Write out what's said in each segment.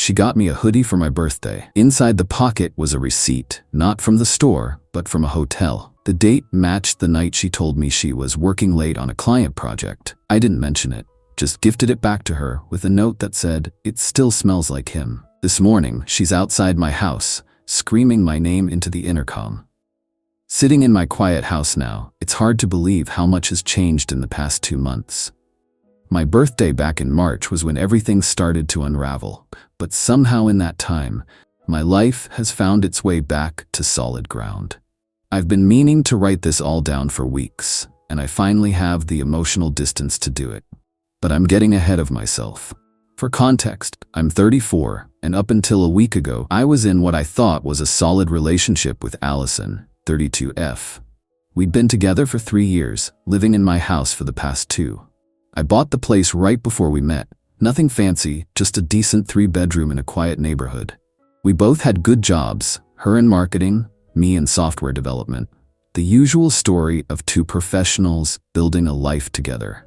She got me a hoodie for my birthday. Inside the pocket was a receipt, not from the store, but from a hotel. The date matched the night she told me she was working late on a client project. I didn't mention it, just gifted it back to her with a note that said, "It still smells like him." This morning, she's outside my house, screaming my name into the intercom. Sitting in my quiet house now, it's hard to believe how much has changed in the past 2 months. My birthday back in March was when everything started to unravel, but somehow in that time, my life has found its way back to solid ground. I've been meaning to write this all down for weeks, and I finally have the emotional distance to do it. But I'm getting ahead of myself. For context, I'm 34, and up until a week ago, I was in what I thought was a solid relationship with Allison, 32F. We'd been together for 3 years, living in my house for the past 2. I bought the place right before we met. Nothing fancy, just a decent 3-bedroom in a quiet neighborhood. We both had good jobs, her in marketing, me in software development. The usual story of 2 professionals building a life together.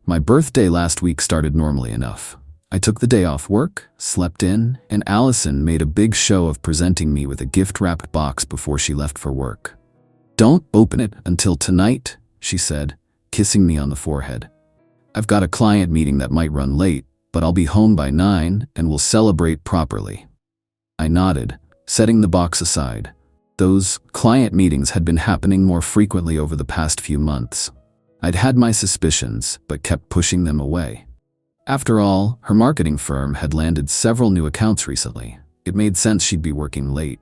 My birthday last week started normally enough. I took the day off work, slept in, and Allison made a big show of presenting me with a gift-wrapped box before she left for work. "Don't open it until tonight," she said, kissing me on the forehead. "I've got a client meeting that might run late, but I'll be home by 9 and we'll celebrate properly." I nodded, setting the box aside. Those client meetings had been happening more frequently over the past few months. I'd had my suspicions, but kept pushing them away. After all, her marketing firm had landed several new accounts recently. It made sense she'd be working late.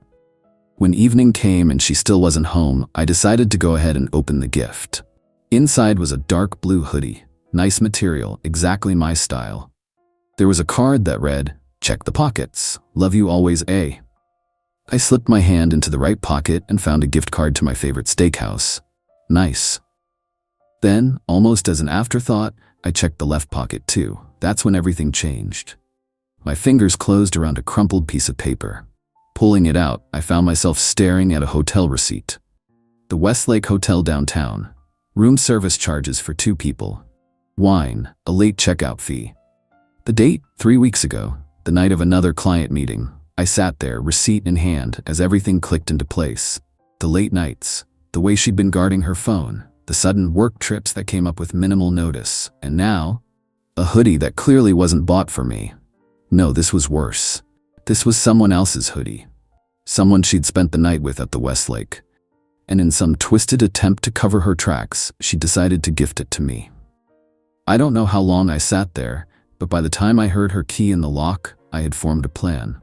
When evening came and she still wasn't home, I decided to go ahead and open the gift. Inside was a dark blue hoodie. Nice material, exactly my style. There was a card that read, "Check the pockets. Love you always, A." I slipped my hand into the right pocket and found a gift card to my favorite steakhouse. Nice. Then, almost as an afterthought, I checked the left pocket too. That's when everything changed. My fingers closed around a crumpled piece of paper. Pulling it out, I found myself staring at a hotel receipt. The Westlake Hotel downtown. Room service charges for 2 people. Wine, a late checkout fee. The date, 3 weeks ago, the night of another client meeting. I sat there, receipt in hand, as everything clicked into place. The late nights, the way she'd been guarding her phone, the sudden work trips that came up with minimal notice, and now, a hoodie that clearly wasn't bought for me. No, this was worse. This was someone else's hoodie. Someone she'd spent the night with at the Westlake. And in some twisted attempt to cover her tracks, she decided to gift it to me. I don't know how long I sat there, but by the time I heard her key in the lock, I had formed a plan.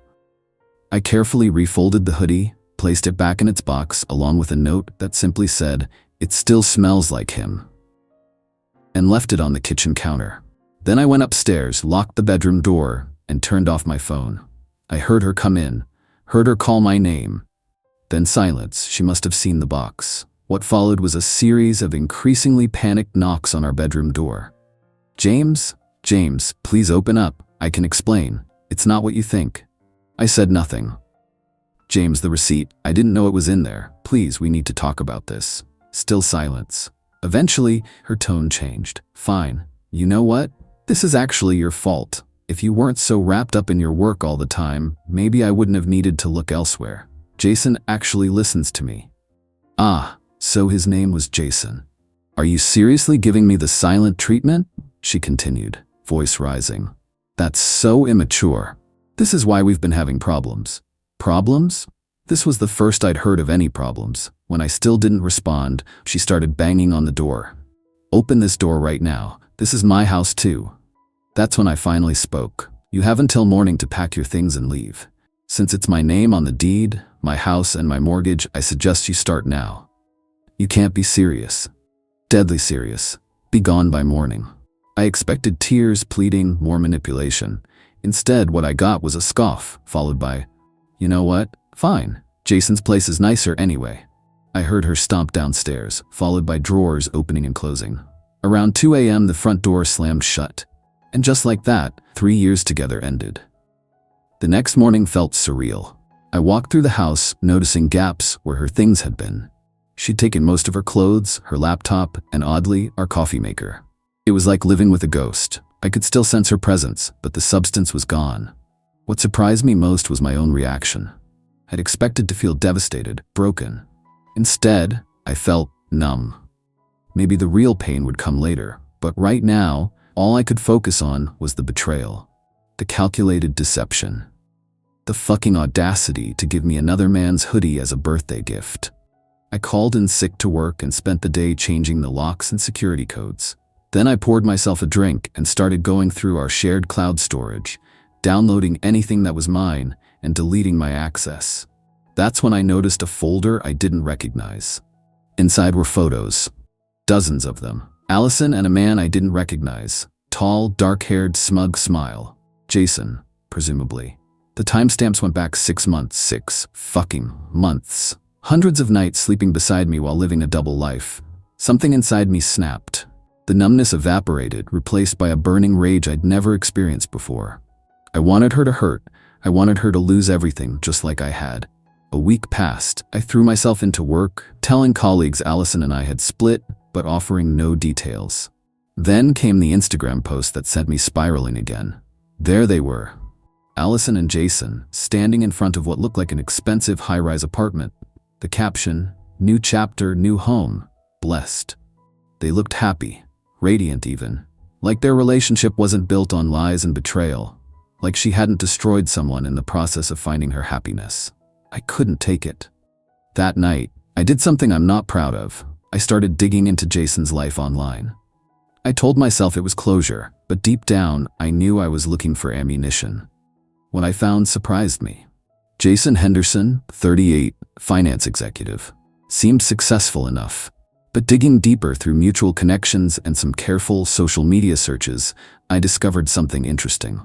I carefully refolded the hoodie, placed it back in its box along with a note that simply said, "It still smells like him," and left it on the kitchen counter. Then I went upstairs, locked the bedroom door, and turned off my phone. I heard her come in, heard her call my name. Then silence. She must have seen the box. What followed was a series of increasingly panicked knocks on our bedroom door. James, please open up. I can explain. It's not what you think." I said nothing. "James, the receipt. I didn't know it was in there. Please, we need to talk about this." Still silence. Eventually, her tone changed. "Fine. You know what? This is actually your fault. If you weren't so wrapped up in your work all the time, maybe I wouldn't have needed to look elsewhere. Jason actually listens to me." "Ah, so his name was Jason. Are you seriously giving me the silent treatment?" she continued, voice rising. "That's so immature. This is why we've been having problems." Problems? This was the first I'd heard of any problems. When I still didn't respond, she started banging on the door. "Open this door right now. This is my house too." That's when I finally spoke. "You have until morning to pack your things and leave. Since it's my name on the deed, my house and my mortgage, I suggest you start now. You can't be serious. Deadly serious. Be gone by morning." I expected tears, pleading, more manipulation. Instead, what I got was a scoff, followed by, "You know what? Fine. Jason's place is nicer anyway." I heard her stomp downstairs, followed by drawers opening and closing. Around 2 a.m., the front door slammed shut. And just like that, 3 years together ended. The next morning felt surreal. I walked through the house, noticing gaps where her things had been. She'd taken most of her clothes, her laptop, and oddly, our coffee maker. It was like living with a ghost. I could still sense her presence, but the substance was gone. What surprised me most was my own reaction. I'd expected to feel devastated, broken. Instead, I felt numb. Maybe the real pain would come later, but right now, all I could focus on was the betrayal. The calculated deception. The fucking audacity to give me another man's hoodie as a birthday gift. I called in sick to work and spent the day changing the locks and security codes. Then I poured myself a drink and started going through our shared cloud storage, downloading anything that was mine and deleting my access. That's when I noticed a folder I didn't recognize. Inside were photos. Dozens of them. Allison and a man I didn't recognize. Tall, dark-haired, smug smile. Jason, presumably. The timestamps went back 6 months. 6 fucking months. Hundreds of nights sleeping beside me while living a double life. Something inside me snapped. The numbness evaporated, replaced by a burning rage I'd never experienced before. I wanted her to hurt. I wanted her to lose everything, just like I had. A week passed. I threw myself into work, telling colleagues Allison and I had split, but offering no details. Then came the Instagram post that sent me spiraling again. There they were. Allison and Jason, standing in front of what looked like an expensive high-rise apartment. The caption, "New chapter, new home. Blessed." They looked happy, radiant even. Like their relationship wasn't built on lies and betrayal. Like she hadn't destroyed someone in the process of finding her happiness. I couldn't take it. That night, I did something I'm not proud of. I started digging into Jason's life online. I told myself it was closure, but deep down, I knew I was looking for ammunition. What I found surprised me. Jason Henderson, 38, finance executive. Seemed successful enough. But digging deeper through mutual connections and some careful social media searches, I discovered something interesting.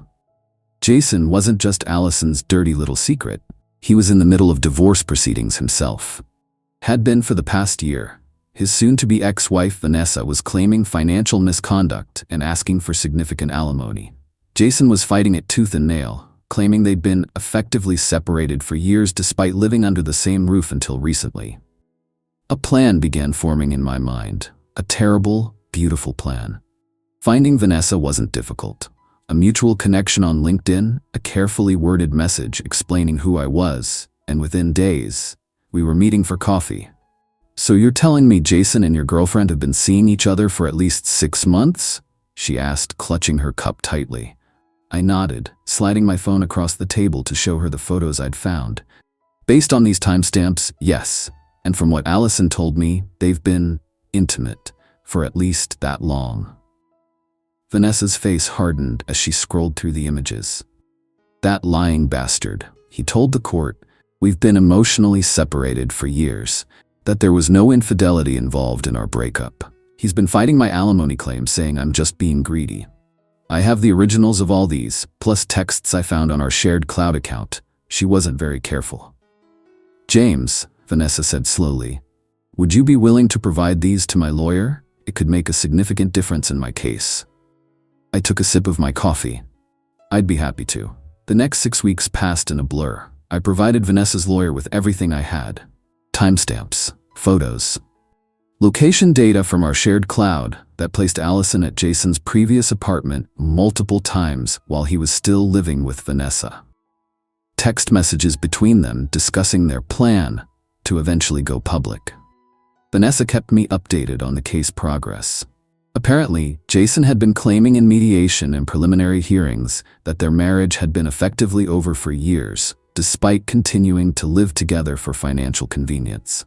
Jason wasn't just Allison's dirty little secret. He was in the middle of divorce proceedings himself. Had been for the past year. His soon-to-be ex-wife Vanessa was claiming financial misconduct and asking for significant alimony. Jason was fighting it tooth and nail, claiming they'd been effectively separated for years despite living under the same roof until recently. A plan began forming in my mind. A terrible, beautiful plan. Finding Vanessa wasn't difficult. A mutual connection on LinkedIn, a carefully worded message explaining who I was, and within days, we were meeting for coffee. "So you're telling me Jason and your girlfriend have been seeing each other for at least 6 months?" she asked, clutching her cup tightly. I nodded, sliding my phone across the table to show her the photos I'd found. Based on these timestamps, yes. And from what Allison told me, they've been intimate for at least that long. Vanessa's face hardened as she scrolled through the images. "That lying bastard," he told the court, "we've been emotionally separated for years, that there was no infidelity involved in our breakup. He's been fighting my alimony claim, saying I'm just being greedy. I have the originals of all these, plus texts I found on our shared cloud account." She wasn't very careful. "James," Vanessa said slowly, "would you be willing to provide these to my lawyer? It could make a significant difference in my case." I took a sip of my coffee. I'd be happy to. The next 6 weeks passed in a blur. I provided Vanessa's lawyer with everything I had. Timestamps, photos, location data from our shared cloud that placed Allison at Jason's previous apartment multiple times while he was still living with Vanessa. Text messages between them discussing their plan to eventually go public. Vanessa kept me updated on the case progress. Apparently, Jason had been claiming in mediation and preliminary hearings that their marriage had been effectively over for years, despite continuing to live together for financial convenience.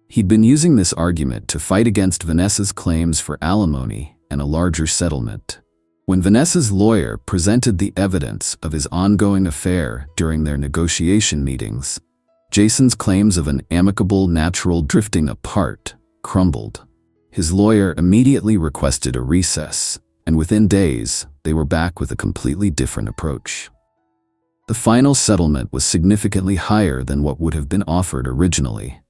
He'd been using this argument to fight against Vanessa's claims for alimony and a larger settlement. When Vanessa's lawyer presented the evidence of his ongoing affair during their negotiation meetings, Jason's claims of an amicable natural drifting apart crumbled. His lawyer immediately requested a recess, and within days, they were back with a completely different approach. The final settlement was significantly higher than what would have been offered originally,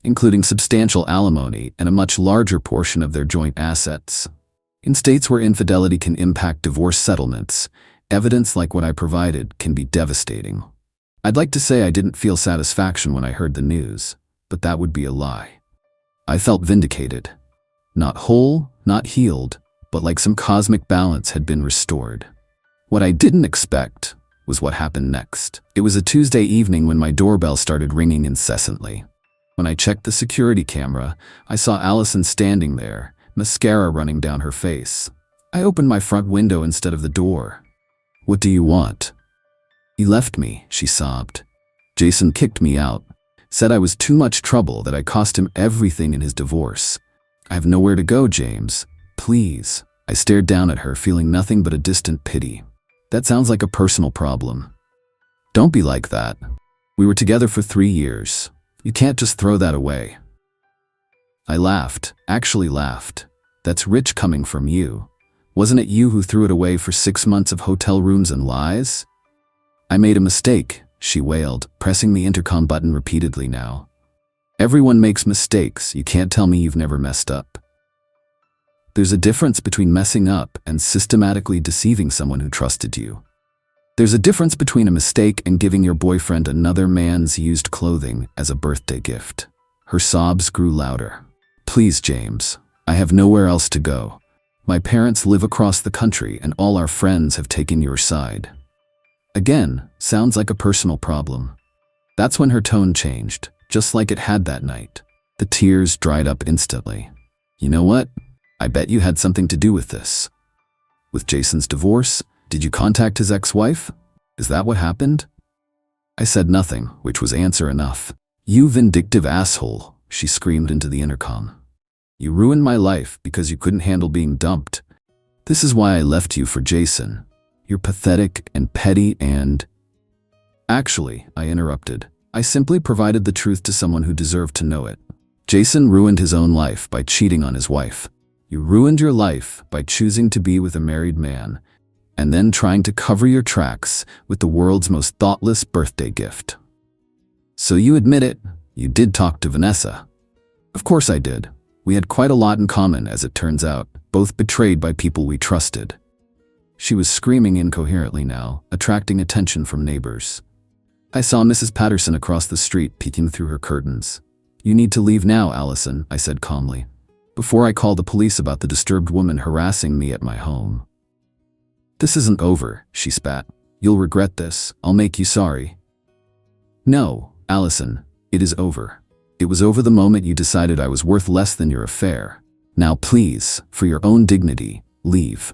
including substantial alimony and a much larger portion of their joint assets. In states where infidelity can impact divorce settlements, evidence like what I provided can be devastating. I'd like to say I didn't feel satisfaction when I heard the news, but that would be a lie. I felt vindicated. Not whole, not healed, but like some cosmic balance had been restored. What I didn't expect was what happened next. It was a Tuesday evening when my doorbell started ringing incessantly. When I checked the security camera, I saw Allison standing there, mascara running down her face. I opened my front window instead of the door. "What do you want?" "He left me," she sobbed. "Jason kicked me out, said I was too much trouble, that I cost him everything in his divorce. I have nowhere to go, James. Please." I stared down at her, feeling nothing but a distant pity. "That sounds like a personal problem." "Don't be like that. We were together for 3 years. You can't just throw that away." I laughed, actually laughed. "That's rich coming from you. Wasn't it you who threw it away for 6 months of hotel rooms and lies?" "I made a mistake," she wailed, pressing the intercom button repeatedly now. "Everyone makes mistakes. You can't tell me you've never messed up." There's a difference between messing up and systematically deceiving someone who trusted you. There's a difference between a mistake and giving your boyfriend another man's used clothing as a birthday gift. Her sobs grew louder. "Please, James, I have nowhere else to go. My parents live across the country and all our friends have taken your side." Again, sounds like a personal problem. That's when her tone changed, just like it had that night. The tears dried up instantly. "You know what? I bet you had something to do with this. With Jason's divorce, did you contact his ex-wife? Is that what happened?" I said nothing, which was answer enough. "You vindictive asshole," she screamed into the intercom. "You ruined my life because you couldn't handle being dumped. This is why I left you for Jason. You're pathetic and petty and—" "Actually," I interrupted, "I simply provided the truth to someone who deserved to know it. Jason ruined his own life by cheating on his wife. You ruined your life by choosing to be with a married man, and then trying to cover your tracks with the world's most thoughtless birthday gift. So you admit it, you did talk to Vanessa." "Of course I did. We had quite a lot in common, as it turns out, both betrayed by people we trusted." She was screaming incoherently now, attracting attention from neighbors. I saw Mrs. Patterson across the street peeking through her curtains. "You need to leave now, Allison," I said calmly, "before I call the police about the disturbed woman harassing me at my home." "This isn't over," she spat. "You'll regret this. I'll make you sorry." "No, Allison, it is over. It was over the moment you decided I was worth less than your affair. Now please, for your own dignity, leave."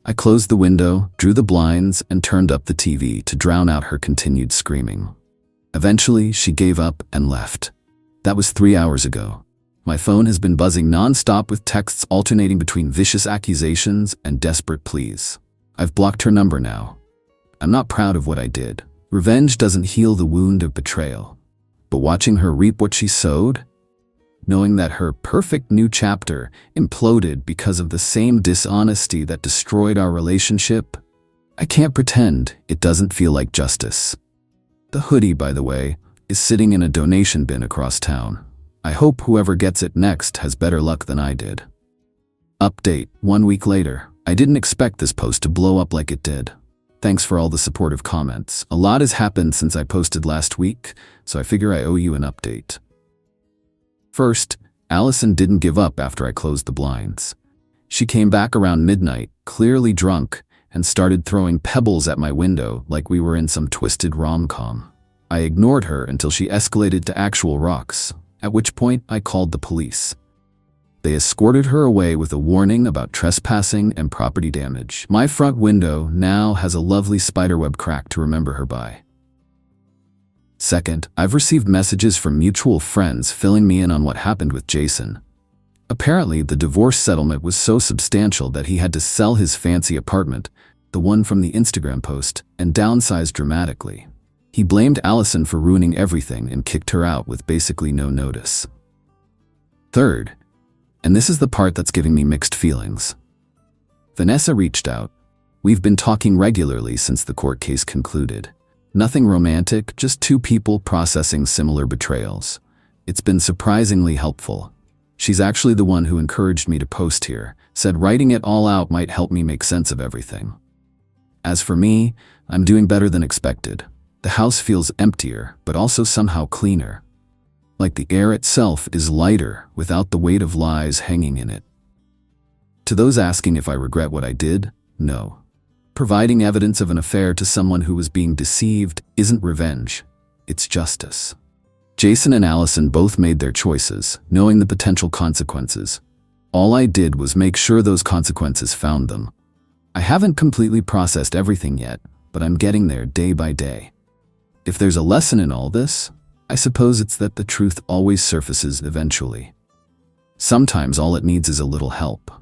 I closed the window, drew the blinds, and turned up the TV to drown out her continued screaming. Eventually, she gave up and left. That was 3 hours ago. My phone has been buzzing non-stop with texts alternating between vicious accusations and desperate pleas. I've blocked her number now. I'm not proud of what I did. Revenge doesn't heal the wound of betrayal. But watching her reap what she sowed, knowing that her perfect new chapter imploded because of the same dishonesty that destroyed our relationship, I can't pretend it doesn't feel like justice. The hoodie, by the way, is sitting in a donation bin across town. I hope whoever gets it next has better luck than I did. Update, 1 week later. I didn't expect this post to blow up like it did. Thanks for all the supportive comments. A lot has happened since I posted last week, so I figure I owe you an update. First, Allison didn't give up after I closed the blinds. She came back around midnight, clearly drunk, and started throwing pebbles at my window like we were in some twisted rom-com. I ignored her until she escalated to actual rocks, at which point I called the police. They escorted her away with a warning about trespassing and property damage. My front window now has a lovely spiderweb crack to remember her by. Second, I've received messages from mutual friends filling me in on what happened with Jason. Apparently, the divorce settlement was so substantial that he had to sell his fancy apartment, the one from the Instagram post, and downsize dramatically. He blamed Allison for ruining everything and kicked her out with basically no notice. Third, and this is the part that's giving me mixed feelings, Vanessa reached out. We've been talking regularly since the court case concluded. Nothing romantic, just two people processing similar betrayals. It's been surprisingly helpful. She's actually the one who encouraged me to post here, said writing it all out might help me make sense of everything. As for me, I'm doing better than expected. The house feels emptier, but also somehow cleaner. Like the air itself is lighter without the weight of lies hanging in it. To those asking if I regret what I did, no. Providing evidence of an affair to someone who was being deceived isn't revenge, it's justice. Jason and Allison both made their choices, knowing the potential consequences. All I did was make sure those consequences found them. I haven't completely processed everything yet, but I'm getting there day by day. If there's a lesson in all this, I suppose it's that the truth always surfaces eventually. Sometimes all it needs is a little help.